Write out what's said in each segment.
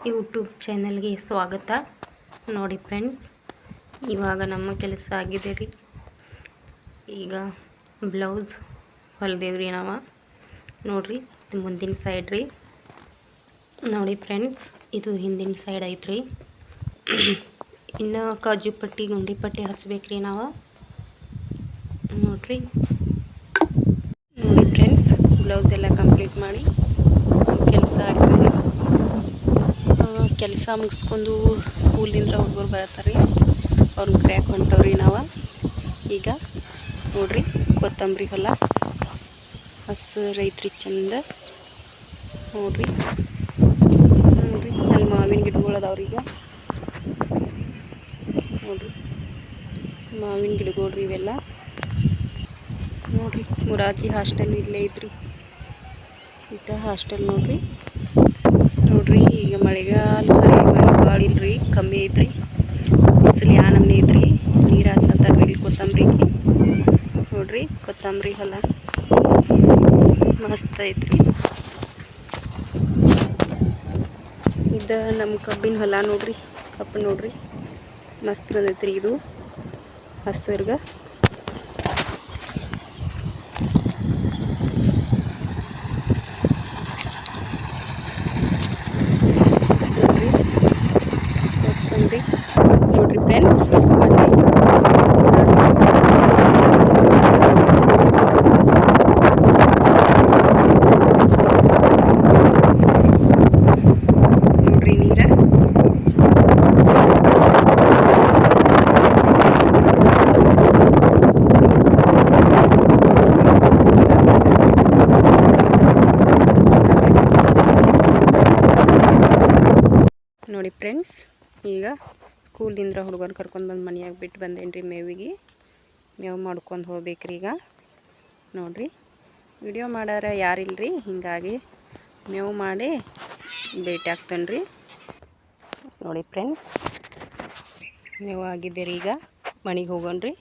YouTube ಚಾನಲ್ಗೆ ಸ್ವಾಗತ. ನೋಡಿ ಫ್ರೆಂಡ್ಸ್, ಇವಾಗ ನಮ್ಮ ಕೆಲಸ ಆಗಿದೆ ರೀ. ಈಗ ಬ್ಲೌಸ್ ಹೊಲ್ದೇವ್ರಿ ನಾವು. ನೋಡ್ರಿ, ಇದು ಮುಂದಿನ ಸೈಡ್ ರೀ. ನೋಡಿ ಫ್ರೆಂಡ್ಸ್, ಇದು ಹಿಂದಿನ ಸೈಡ್ ಐತ್ರಿ. ಇನ್ನು ಕಾಜು ಪಟ್ಟಿ ಗುಂಡಿ ಪಟ್ಟಿ ಹಚ್ಬೇಕ್ರಿ ನಾವು. ನೋಡ್ರಿ ಫ್ರೆಂಡ್ಸ್, ಬ್ಲೌಸ್ ಎಲ್ಲ ಕಂಪ್ಲೀಟ್ ಮಾಡಿ ಕೆಲಸ ಆಗ್ತದೆ. ಕೆಲಸ ಮುಗಿಸ್ಕೊಂಡು ಸ್ಕೂಲಿಂದ ಹುಡುಗರು ಬರ್ತಾರೆ, ಅವ್ರನ್ನ ಕರೆಯಕ್ಕೆ ಹೊಂಟವ್ರಿ ನಾವು. ಈಗ ನೋಡ್ರಿ, ಕೊತ್ತಂಬರಿ ಹೊಲ ಹಸಿರು ಐತ್ರಿ, ಚಂದ. ನೋಡ್ರಿ ಅಲ್ಲಿ ಮಾವಿನ ಗಿಡಗಳು ಅದಾವ್ರಿ. ಈಗ ನೋಡ್ರಿ, ಮಾವಿನ ಗಿಡಗಳ್ರಿ ಇವೆಲ್ಲ. ನೋಡ್ರಿ, ಮುರಾರ್ಜಿ ಹಾಸ್ಟೆಲ್ ಇಲ್ಲೇ ಐತ್ರಿ. ಇಂಥ ಹಾಸ್ಟೆಲ್ ನೋಡ್ರಿ. ಈಗ ಮಳೆಗಾಲ ಮಳೆ ಭಾಳ ಇಲ್ರಿ, ಕಮ್ಮಿ ಐತ್ರಿ. ಬಿಸಿಲು ಯಾ ನಮ್ನಿ ಐತ್ರಿ. ನೀರು ಹಾಸತ್ತಾರ್ರಿ ಇಲ್ಲಿ ಕೊತ್ತಂಬ್ರಿಗೆ. ನೋಡ್ರಿ, ಕೊತ್ತಂಬರಿ ಹೊಲ ಮಸ್ತ್ ಐತ್ರಿ. ಇದು ನಮ್ಮ ಕಬ್ಬಿನ ಹೊಲ ನೋಡ್ರಿ. ಕಬ್ಬು ನೋಡ್ರಿ, ಮಸ್ತ್ ಬಂದೈತ್ರಿ. ಇದು ಹಸಿರ್ಗ ನೋಡ್ರಿ ಫ್ರೆಂಡ್ಸ್. ನೋಡ್ರಿ ನೀರ ನೋಡಿ ಫ್ರೆಂಡ್ಸ್, ಈಗ ಸ್ಕೂಲಿಂದ ಹುಡುಗರು ಕರ್ಕೊಂಡು ಬಂದು ಮನೆಯಾಗ ಬಿಟ್ಟು ಬಂದೇನ್ರಿ. ಮೇವು ಮಾಡ್ಕೊಂಡು ಹೋಗ್ಬೇಕ್ರಿ ಈಗ. ನೋಡ್ರಿ, ವಿಡಿಯೋ ಮಾಡಾರ ಯಾರಿಲ್ರಿ, ಹಿಂಗಾಗಿ ಮೇವು ಮಾಡಿ ಭೇಟಿ ಆಗ್ತಾನ್ರಿ. ನೋಡಿ ಫ್ರೆಂಡ್ಸ್, ಮೇವು ಆಗಿದ್ದೀರಿ. ಈಗ ಮನೆಗೆ ಹೋಗೋಣ್ರಿ.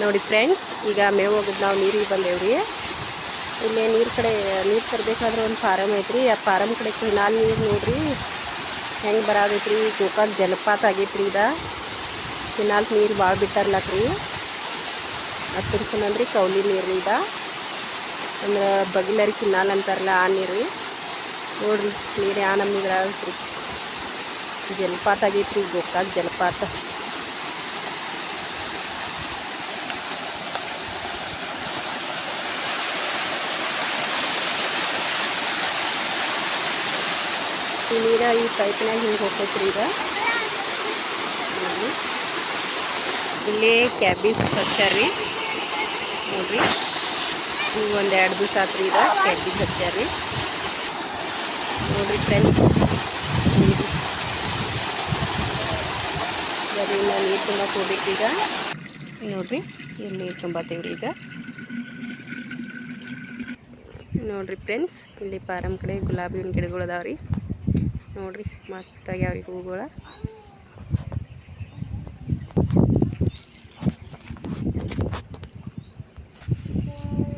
ನೋಡಿ ಫ್ರೆಂಡ್ಸ್, ಈಗ ಮೇವು ಹೋಗಿದ್ದು ನಾವು ನೀರಿಗೆ ಬಂದೇವ್ರಿ. ಇಲ್ಲೇ ನೀರು ತರಬೇಕಾದ್ರೆ ಒಂದು ಫಾರಮ್ ಐತ್ರಿ. ಆ ಫಾರಮ್ ಕಡೆ ಕೆನಾಲ್ ನೀರು ನೋಡ್ರಿ ಹೆಂಗೆ ಬರಾದೈತ್ರಿ. ಗೋಕಾಕ್ ಜಲಪಾತ ಆಗೈತ್ರಿ. ಕೆನಾಲ್ ನೀರು ಭಾಳ ಬಿಟ್ಟಾರ್ಲಕ್ರಿ. ಹತ್ತಿರ ಸಂದ್ರಿ ಕೌಲಿ ನೀರು ಇದ ಅಂದ್ರೆ ಬಗಿಲರಿ ಕಿನಾಲ್ ಅಂತಾರಲ್ಲ, ಆ ನೀರು. ನೋಡ್ರಿ ನೀರು ಯಾ ನಮ್ಗೆ ಬರಾದೈತ್ರಿ. ಜಲಪಾತ ಆಗೈತ್ರಿ, ಗೋಕಾಕ್ ಜಲಪಾತ. ಈ ನೀರ ಈ ಪೈಪ್ನಾಗ ಹಿಂಗೆ ಹೋಗ್ತೈತ್ರಿ. ಈಗ ನೋಡ್ರಿ, ಇಲ್ಲೇ ಕ್ಯಾಬೇಜ್ ಹಚ್ಚಾರ್ರಿ. ನೋಡ್ರಿ, ಈಗ ಒಂದು 2 ದಿವಸ ಆತ್ರಿ. ಈಗ ಕ್ಯಾಬೇಜ್ ಹಚ್ಚಾರ್ರಿ. ನೋಡ್ರಿ ಫ್ರೆಂಡ್ಸ್, ಅದರಿಂದ ನೀರು ತುಂಬಕ್ಕೆ ಹೋಗ್ಬೇಕು. ಈಗ ನೋಡ್ರಿ, ಇಲ್ಲಿ ನೀರು ತುಂಬತ್ತೀವ್ರಿ. ಈಗ ನೋಡ್ರಿ ಫ್ರೆಂಡ್ಸ್, ಇಲ್ಲಿ ಫಾರಮ್ ಕಡೆ ಗುಲಾಬಿ ಹೂವಿನ ಗಿಡಗಳು ಅದಾವ್ರಿ. ನೋಡ್ರಿ, ಮಸ್ತ್ ಆಗ್ಯಾವ್ರಿ ಹೂಗಳ.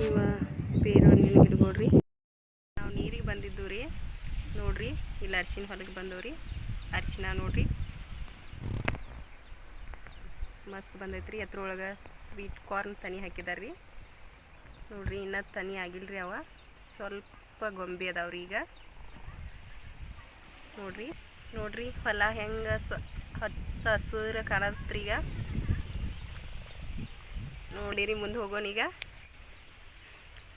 ಇವ ಬೇರೊಂದಿನ ಗಿಡಗಳ್ರಿ. ನಾವು ನೀರಿಗೆ ಬಂದಿದ್ದು ರೀ. ನೋಡ್ರಿ, ಇಲ್ಲಿ ಅರಿಶಿನ ಹೊಲಕ್ಕೆ ಬಂದವ್ರಿ. ಅರಿಶಿನ ನೋಡ್ರಿ ಮಸ್ತ್ ಬಂದೈತ್ರಿ. ಅದ್ರೊಳಗೆ ಸ್ವೀಟ್ ಕಾರ್ನ್ ತನಿ ಹಾಕಿದಾರ್ರಿ. ನೋಡ್ರಿ, ಇನ್ನೂ ತನಿ ಆಗಿಲ್ರಿ. ಅವ ಸ್ವಲ್ಪ ಗೊಂಬೆ ಅದಾವ್ರಿ. ಈಗ ನೋಡ್ರಿ ಹೊಲ ಹೆಂಗೆ ಹಚ್ಚ ಹಸಿರು ಕಾಣತ್ರಿ. ಈಗ ನೋಡಿರಿ, ಮುಂದೆ ಹೋಗೋಣ. ಈಗ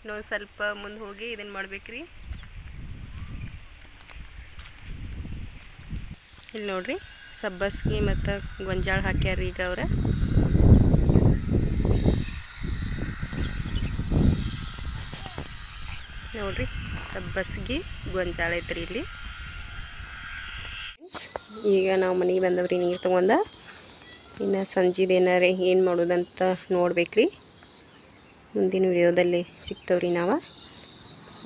ಇನ್ನೊಂದು ಸ್ವಲ್ಪ ಮುಂದೆ ಹೋಗಿ ಇದನ್ನು ಮಾಡ್ಬೇಕ್ರಿ. ಇಲ್ಲಿ ನೋಡ್ರಿ, ಸಬ್ಬಸ್ಗಿ ಮತ್ತು ಗೊಂಜಾಳ ಹಾಕ್ಯಾರ್ರಿ. ಈಗ ಅವ್ರ ನೋಡ್ರಿ, ಸಬ್ಬಸ್ಗಿ ಗೊಂಜಾಳ ಐತ್ರಿ ಇಲ್ಲಿ. ಈಗ ನಾವು ಮನೆಗೆ ಬಂದವ್ರಿ ನೀರು ತೊಗೊಂಡ. ಇನ್ನು ಸಂಜೆದು ಏನಾರ ಏನು ಮಾಡೋದಂತ ನೋಡ್ಬೇಕ್ರಿ. ಮುಂದಿನ ವಿಡಿಯೋದಲ್ಲಿ ಸಿಗ್ತವ್ರಿ ನಾವು.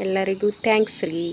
ಎಲ್ಲರಿಗೂ ಥ್ಯಾಂಕ್ಸ್ ರೀ.